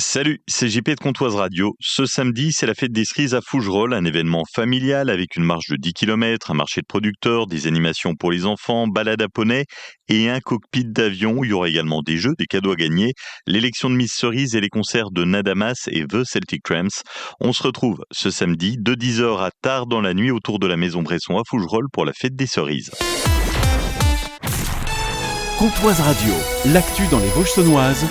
Salut, c'est JP de Comptoise Radio. Ce samedi, c'est la fête des cerises à Fougerolles, un événement familial avec une marche de 10 km, un marché de producteurs, des animations pour les enfants, balade à poney et un cockpit d'avion. Il y aura également des jeux, des cadeaux à gagner, l'élection de Miss Cerise et les concerts de Nadamas et The Celtic Tramps. On se retrouve ce samedi de 10h à tard dans la nuit autour de la Maison Bresson à Fougerolles pour la fête des cerises. Comptoise Radio, l'actu dans les Vosges saunoises.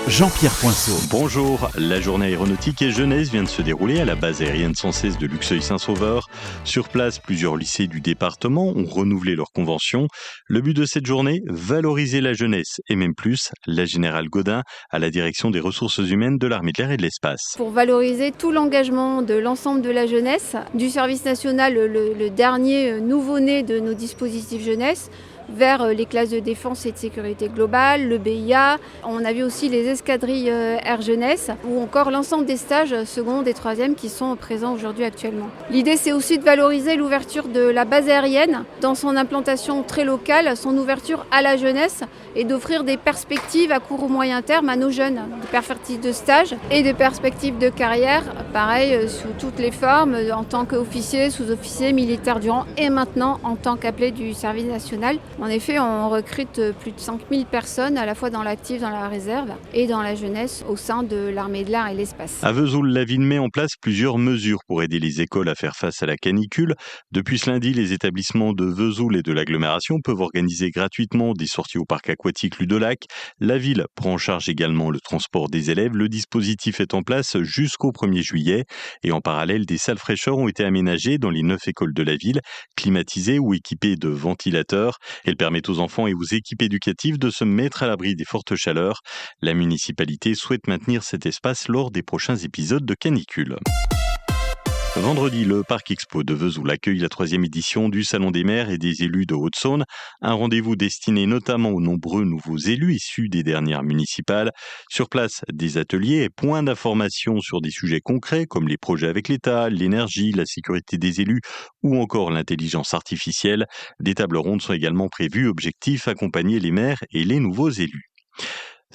Jean-Pierre Poinceau. Bonjour, la journée aéronautique et jeunesse vient de se dérouler à la base aérienne sans cesse de Luxeuil-Saint-Sauveur. Sur place, plusieurs lycées du département ont renouvelé leur convention. Le but de cette journée, valoriser la jeunesse et même plus, la générale Godin à la direction des ressources humaines de l'armée de l'air et de l'espace. Pour valoriser tout l'engagement de l'ensemble de la jeunesse, du service national, le dernier nouveau-né de nos dispositifs jeunesse, vers les classes de défense et de sécurité globale, le BIA. On a vu aussi les escadrilles Air Jeunesse ou encore l'ensemble des stages secondes et troisièmes qui sont présents aujourd'hui actuellement. L'idée, c'est aussi de valoriser l'ouverture de la base aérienne dans son implantation très locale, son ouverture à la jeunesse et d'offrir des perspectives à court ou moyen terme à nos jeunes, des perspectives de stage et des perspectives de carrière, pareil, sous toutes les formes, en tant qu'officier, sous-officier, militaire du rang et maintenant en tant qu'appelé du service national. En effet, on recrute plus de 5000 personnes, à la fois dans l'actif, dans la réserve et dans la jeunesse au sein de l'armée de l'air et l'espace. À Vesoul, la ville met en place plusieurs mesures pour aider les écoles à faire face à la canicule. Depuis ce lundi, les établissements de Vesoul et de l'agglomération peuvent organiser gratuitement des sorties au parc aquatique Ludolac. La ville prend en charge également le transport des élèves. Le dispositif est en place jusqu'au 1er juillet. Et en parallèle, des salles fraîcheurs ont été aménagées dans les 9 écoles de la ville, climatisées ou équipées de ventilateurs. Elle permet aux enfants et aux équipes éducatives de se mettre à l'abri des fortes chaleurs. La municipalité souhaite maintenir cet espace lors des prochains épisodes de canicule. Vendredi, le Parc Expo de Vesoul accueille la 3e édition du Salon des maires et des élus de Haute-Saône, un rendez-vous destiné notamment aux nombreux nouveaux élus issus des dernières municipales. Sur place, des ateliers et points d'information sur des sujets concrets comme les projets avec l'État, l'énergie, la sécurité des élus ou encore l'intelligence artificielle. Des tables rondes sont également prévues, objectif accompagner les maires et les nouveaux élus.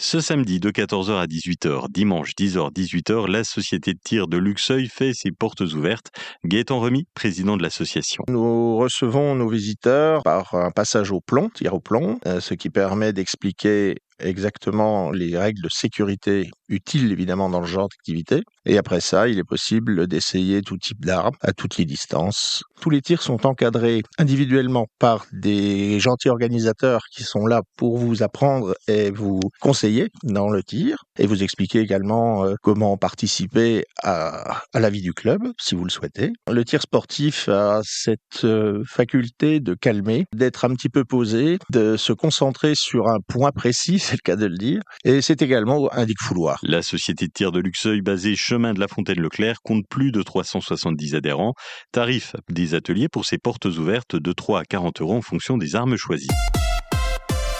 Ce samedi de 14h à 18h, dimanche 10h-18h, la société de tir de Luxeuil fait ses portes ouvertes. Gaëtan Remy, président de l'association. Nous recevons nos visiteurs par un passage au plomb, tir au plomb, ce qui permet d'expliquer exactement les règles de sécurité utiles évidemment dans le genre d'activité. Et après ça, il est possible d'essayer tout type d'armes à toutes les distances. Tous les tirs sont encadrés individuellement par des gentils organisateurs qui sont là pour vous apprendre et vous conseiller dans le tir et vous expliquer également comment participer à la vie du club si vous le souhaitez. Le tir sportif a cette faculté de calmer, d'être un petit peu posé, de se concentrer sur un point précis, c'est le cas de le dire, et c'est également un digue-fouloir. La société de tir de Luxeuil, basée chemin de la Fontaine-Leclerc, compte plus de 370 adhérents. Tarif des ateliers pour ses portes ouvertes de 3 à 40 € en fonction des armes choisies.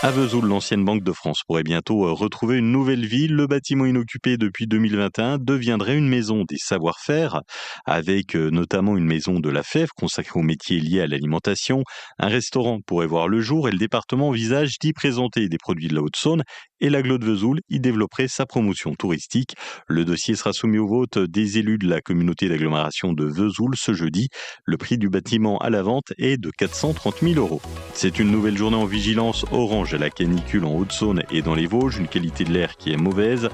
À Vesoul, l'ancienne Banque de France pourrait bientôt retrouver une nouvelle vie. Le bâtiment inoccupé depuis 2021 deviendrait une maison des savoir-faire, avec notamment une maison de la fève consacrée aux métiers liés à l'alimentation. Un restaurant pourrait voir le jour et le département envisage d'y présenter des produits de la Haute-Saône et l'agglo de Vesoul y développerait sa promotion touristique. Le dossier sera soumis au vote des élus de la communauté d'agglomération de Vesoul ce jeudi. Le prix du bâtiment à la vente est de 430 000 €. C'est une nouvelle journée en vigilance orange à la canicule en Haute-Saône et dans les Vosges, une qualité de l'air qui est mauvaise.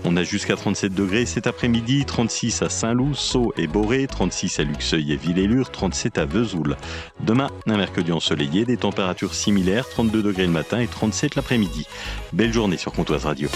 On a jusqu'à 37 degrés cet après-midi, 36 à Saint-Loup, Sceaux et Boré, 36 à Luxeuil et Villélure, 37 à Vesoul. Demain, un mercredi ensoleillé, des températures similaires, 32 degrés le matin et 37 l'après-midi. Belle journée sur Comptoise Radio.